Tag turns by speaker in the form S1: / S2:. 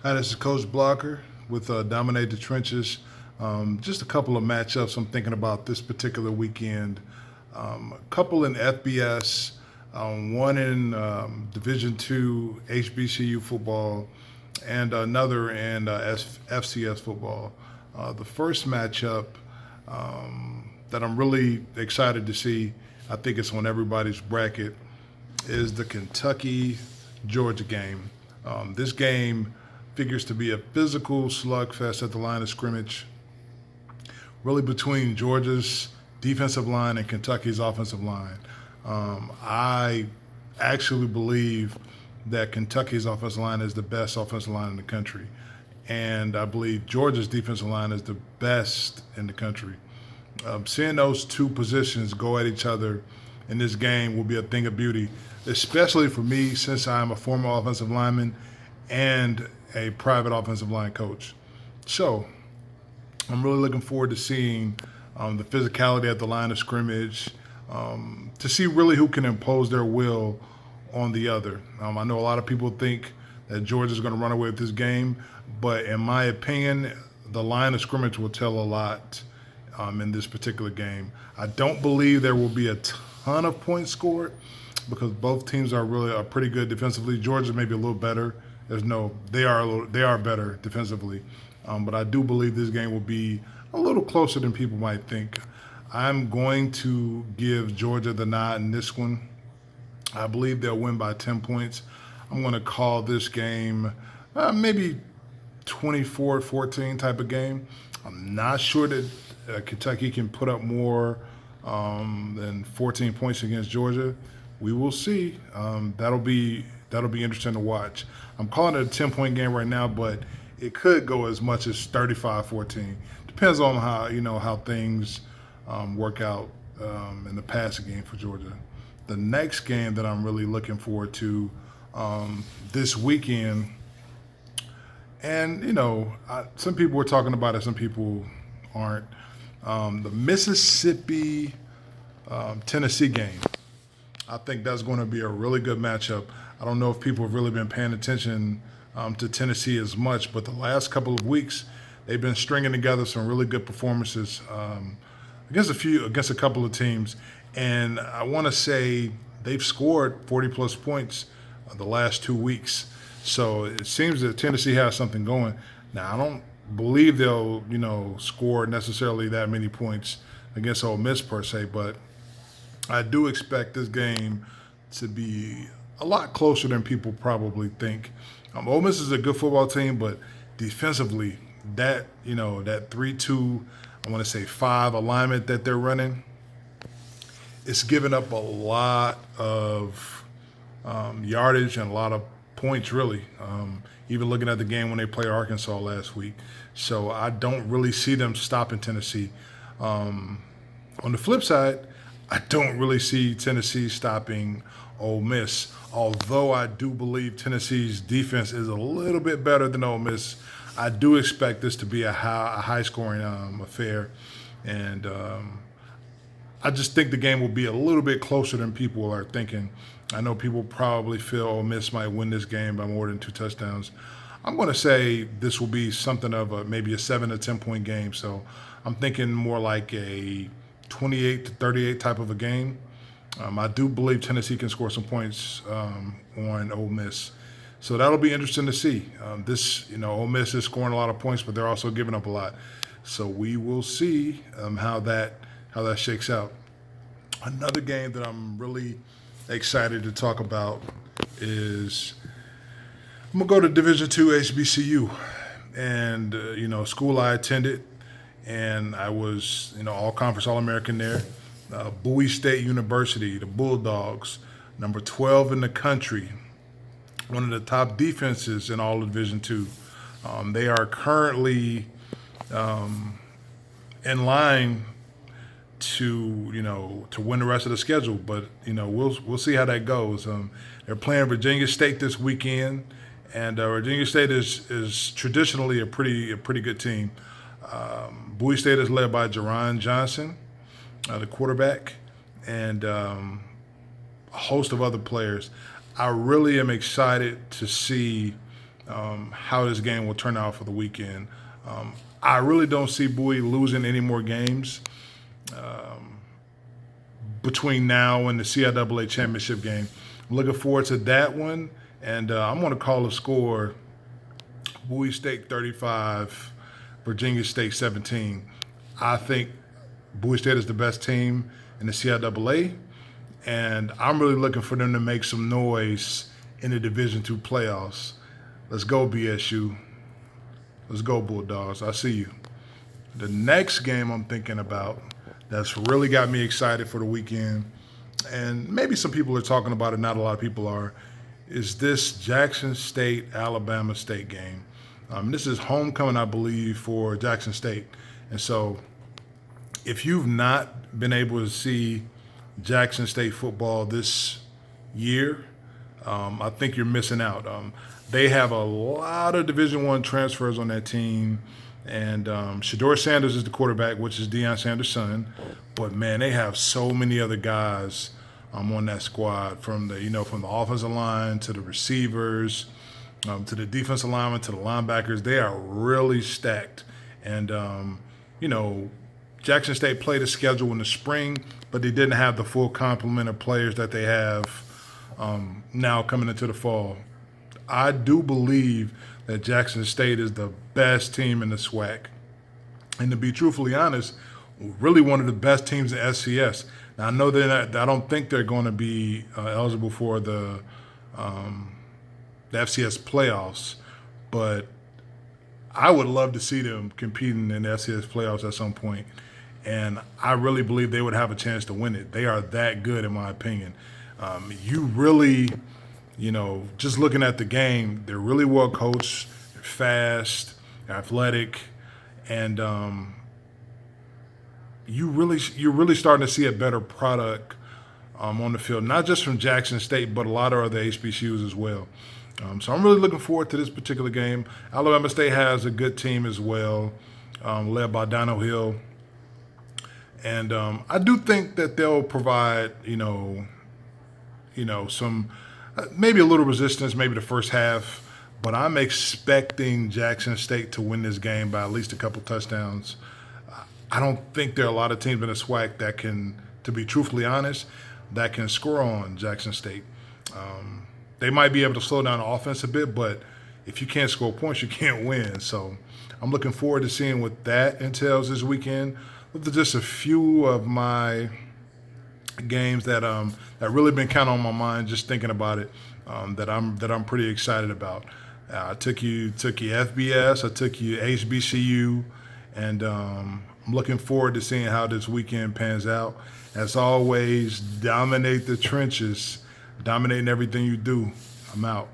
S1: Hi, this is Coach Blocker with Dominate the Trenches. Just a couple of matchups I'm thinking about this particular weekend. A couple in FBS, one in Division II HBCU football, and another in FCS football. The first matchup that I'm really excited to see, I think it's on everybody's bracket, is the Kentucky Georgia game. This game figures to be a physical slugfest at the line of scrimmage, really between Georgia's defensive line and Kentucky's offensive line. I actually believe that Kentucky's offensive line is the best offensive line in the country. And I believe Georgia's defensive line is the best in the country. Seeing those two positions go at each other in this game will be a thing of beauty, especially for me since I'm a former offensive lineman and a private offensive line coach. So I'm really looking forward to seeing the physicality at the line of scrimmage, to see really who can impose their will on the other. I know a lot of people think that Georgia's going to run away with this game, but in my opinion, the line of scrimmage will tell a lot in this particular game. I don't believe there will be a ton of points scored because both teams are pretty good defensively. Georgia may be a little better. They are better defensively, but I do believe this game will be a little closer than people might think. I'm going to give Georgia the nod in this one. I believe they'll win by 10 points. I'm going to call this game maybe 24-14 type of game. I'm not sure that Kentucky can put up more than 14 points against Georgia. We will see. That'll be interesting to watch. I'm calling it a 10-point game right now, but it could go as much as 35-14. Depends on how things work out in the passing game for Georgia. The next game that I'm really looking forward to this weekend, and some people were talking about it, some people aren't. The Mississippi Tennessee game. I think that's going to be a really good matchup. I don't know if people have really been paying attention to Tennessee as much, but the last couple of weeks they've been stringing together some really good performances against a couple of teams, and I want to say they've scored 40 plus points the last 2 weeks. So it seems that Tennessee has something going. Now I don't believe they'll score necessarily that many points against Ole Miss per se, but I do expect this game to be a lot closer than people probably think. Ole Miss is a good football team, but defensively, that 3-2, I want to say 5 alignment that they're running, it's giving up a lot of yardage and a lot of points, really. Even looking at the game when they played Arkansas last week. So I don't really see them stopping Tennessee. On the flip side, I don't really see Tennessee stopping Ole Miss, although I do believe Tennessee's defense is a little bit better than Ole Miss. I do expect this to be a high-scoring affair, and I just think the game will be a little bit closer than people are thinking. I know people probably feel Ole Miss might win this game by more than 2 touchdowns. I'm going to say this will be something of maybe a 7 to 10 point game. So I'm thinking more like a 28 to 38 type of a game. I do believe Tennessee can score some points on Ole Miss. So that'll be interesting to see. Ole Miss is scoring a lot of points, but they're also giving up a lot. So we will see how that shakes out. Another game that I'm really excited to talk about is I'm gonna go to Division II HBCU, and school I attended, and I was all conference All American there. Bowie State University, the Bulldogs, number 12 in the country, one of the top defenses in all of Division II. They are currently in line to win the rest of the schedule, but we'll see how that goes. They're playing Virginia State this weekend, and Virginia State is traditionally a pretty good team. Bowie State is led by Jerron Johnson, the quarterback, and a host of other players. I really am excited to see how this game will turn out for the weekend. I really don't see Bowie losing any more games between now and the CIAA championship game. I'm looking forward to that one, and I'm going to call a score: Bowie State 35, Virginia State 17. I think Bowie State is the best team in the CIAA, and I'm really looking for them to make some noise in the Division II playoffs. Let's go, BSU. Let's go, Bulldogs. I see you. The next game I'm thinking about that's really got me excited for the weekend, and maybe some people are talking about it, not a lot of people are, is this Jackson State-Alabama State game. This is homecoming, I believe, for Jackson State. And so if you've not been able to see Jackson State football this year, I think you're missing out. They have a lot of Division I transfers on that team, and Shador Sanders is the quarterback, which is Deion Sanders' son. But man, they have so many other guys on that squad, from the offensive line to the receivers, to the defensive linemen, to the linebackers. They are really stacked, and Jackson State played a schedule in the spring, but they didn't have the full complement of players that they have now coming into the fall. I do believe that Jackson State is the best team in the Swac. And to be truthfully honest, really one of the best teams in SCS. Now, I know I don't think they're going to be eligible for the FCS playoffs, but I would love to see them competing in the FCS playoffs at some point. And I really believe they would have a chance to win it. They are that good, in my opinion. You really, just looking at the game, they're really well coached, they're fast, they're athletic, and you're really starting to see a better product on the field, not just from Jackson State, but a lot of other HBCUs as well. So I'm really looking forward to this particular game. Alabama State has a good team as well, led by Dino Hill. And I do think that they'll provide, some maybe a little resistance, maybe the first half. But I'm expecting Jackson State to win this game by at least a couple touchdowns. I don't think there are a lot of teams in the SWAC that can, to be truthfully honest, that can score on Jackson State. They might be able to slow down the offense a bit, but if you can't score points, you can't win. So I'm looking forward to seeing what that entails this weekend. Those are just a few of my games that really been kind of on my mind, just thinking about it, that I'm pretty excited about. I took you FBS, I took you HBCU, and I'm looking forward to seeing how this weekend pans out. As always, dominate the trenches, dominating everything you do. I'm out.